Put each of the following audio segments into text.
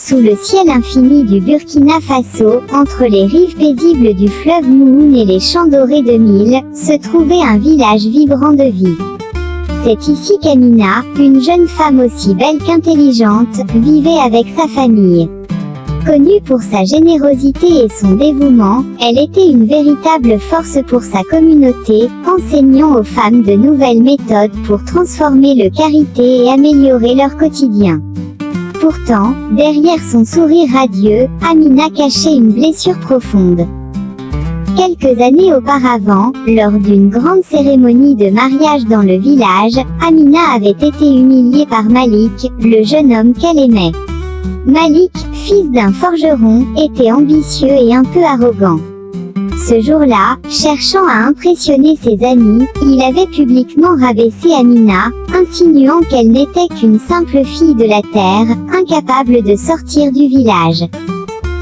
sous le ciel infini du Burkina Faso, entre les rives paisibles du fleuve Mouhoun et les champs dorés de mil, se trouvait un village vibrant de vie. C'est ici qu'Amina, une jeune femme aussi belle qu'intelligente, vivait avec sa famille. Connue pour sa générosité et son dévouement, elle était une véritable force pour sa communauté, enseignant aux femmes de nouvelles méthodes pour transformer le karité et améliorer leur quotidien. Pourtant, derrière son sourire radieux, Amina cachait une blessure profonde. Quelques années auparavant, lors d'une grande cérémonie de mariage dans le village, Amina avait été humiliée par Malik, le jeune homme qu'elle aimait. Malik, fils d'un forgeron, était ambitieux et un peu arrogant. Ce jour-là, cherchant à impressionner ses amis, il avait publiquement rabaissé Amina, insinuant qu'elle n'était qu'une simple fille de la terre, incapable de sortir du village.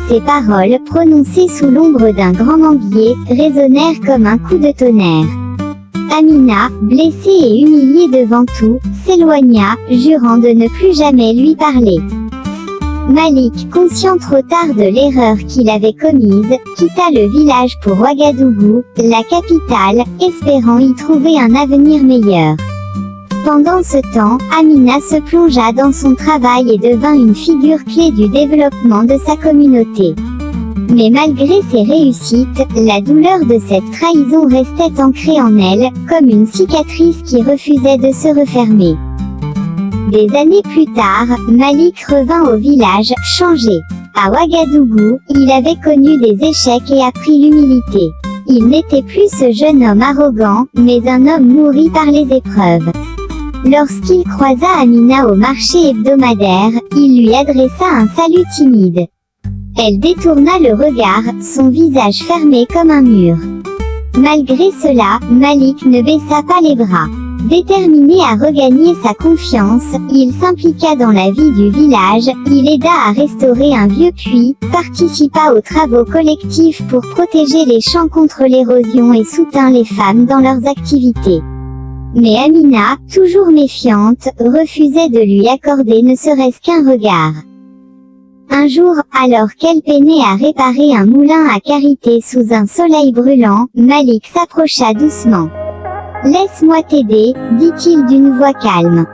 Ces paroles, prononcées sous l'ombre d'un grand manguier, résonnèrent comme un coup de tonnerre. Amina, blessée et humiliée devant tout, s'éloigna, jurant de ne plus jamais lui parler. Malik, conscient trop tard de l'erreur qu'il avait commise, quitta le village pour Ouagadougou, la capitale, espérant y trouver un avenir meilleur. Pendant ce temps, Amina se plongea dans son travail et devint une figure clé du développement de sa communauté. Mais malgré ses réussites, la douleur de cette trahison restait ancrée en elle, comme une cicatrice qui refusait de se refermer. Des années plus tard, Malik revint au village, changé. À Ouagadougou, il avait connu des échecs et appris l'humilité. Il n'était plus ce jeune homme arrogant, mais un homme nourri par les épreuves. Lorsqu'il croisa Amina au marché hebdomadaire, il lui adressa un salut timide. Elle détourna le regard, son visage fermé comme un mur. Malgré cela, Malik ne baissa pas les bras. Déterminé à regagner sa confiance, il s'impliqua dans la vie du village, il aida à restaurer un vieux puits, participa aux travaux collectifs pour protéger les champs contre l'érosion et soutint les femmes dans leurs activités. Mais Amina, toujours méfiante, refusait de lui accorder ne serait-ce qu'un regard. Un jour, alors qu'elle peinait à réparer un moulin à karité sous un soleil brûlant, Malik s'approcha doucement. « Laisse-moi t'aider, dit-il d'une voix calme. »«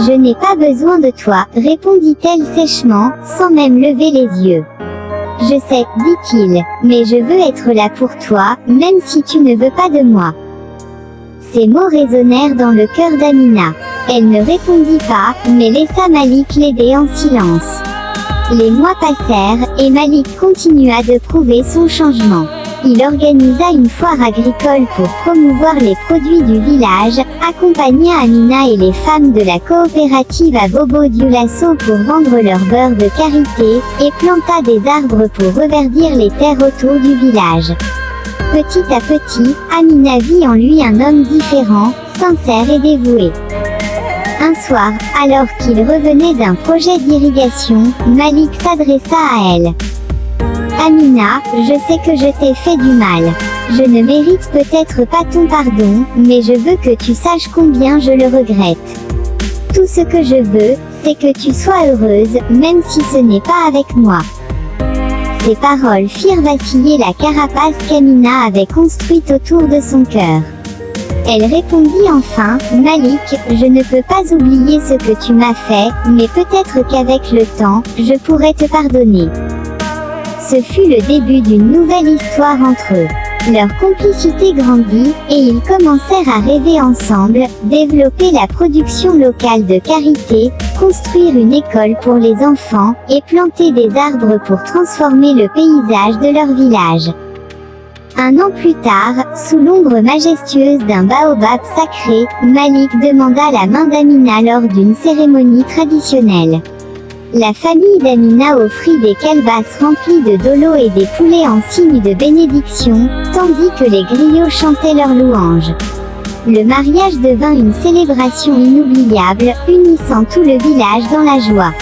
Je n'ai pas besoin de toi, répondit-elle sèchement, sans même lever les yeux. »« Je sais, dit-il, mais je veux être là pour toi, même si tu ne veux pas de moi. » Ces mots résonnèrent dans le cœur d'Amina. Elle ne répondit pas, mais laissa Malik l'aider en silence. Les mois passèrent, et Malik continua de prouver son changement. Il organisa une foire agricole pour promouvoir les produits du village, accompagna Amina et les femmes de la coopérative à Bobo Dioulasso pour vendre leur beurre de karité, et planta des arbres pour reverdir les terres autour du village. Petit à petit, Amina vit en lui un homme différent, sincère et dévoué. Un soir, alors qu'il revenait d'un projet d'irrigation, Malik s'adressa à elle. « Amina, je sais que je t'ai fait du mal. Je ne mérite peut-être pas ton pardon, mais je veux que tu saches combien je le regrette. Tout ce que je veux, c'est que tu sois heureuse, même si ce n'est pas avec moi. » Ces paroles firent vaciller la carapace qu'Amina avait construite autour de son cœur. Elle répondit enfin, « Malik, je ne peux pas oublier ce que tu m'as fait, mais peut-être qu'avec le temps, je pourrai te pardonner. » Ce fut le début d'une nouvelle histoire entre eux. Leur complicité grandit, et ils commencèrent à rêver ensemble, développer la production locale de karité, construire une école pour les enfants, et planter des arbres pour transformer le paysage de leur village. Un an plus tard, sous l'ombre majestueuse d'un baobab sacré, Malik demanda la main d'Amina lors d'une cérémonie traditionnelle. La famille d'Amina offrit des calebasses remplies de dolo et des poulets en signe de bénédiction, tandis que les griots chantaient leurs louanges. Le mariage devint une célébration inoubliable, unissant tout le village dans la joie.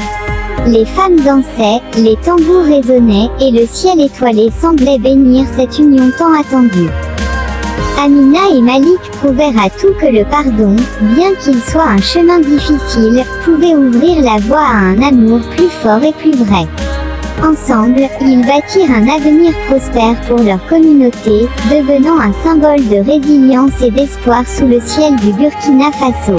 Les femmes dansaient, les tambours résonnaient, et le ciel étoilé semblait bénir cette union tant attendue. Amina et Malik prouvèrent à tout que le pardon, bien qu'il soit un chemin difficile, pouvait ouvrir la voie à un amour plus fort et plus vrai. Ensemble, ils bâtirent un avenir prospère pour leur communauté, devenant un symbole de résilience et d'espoir sous le ciel du Burkina Faso.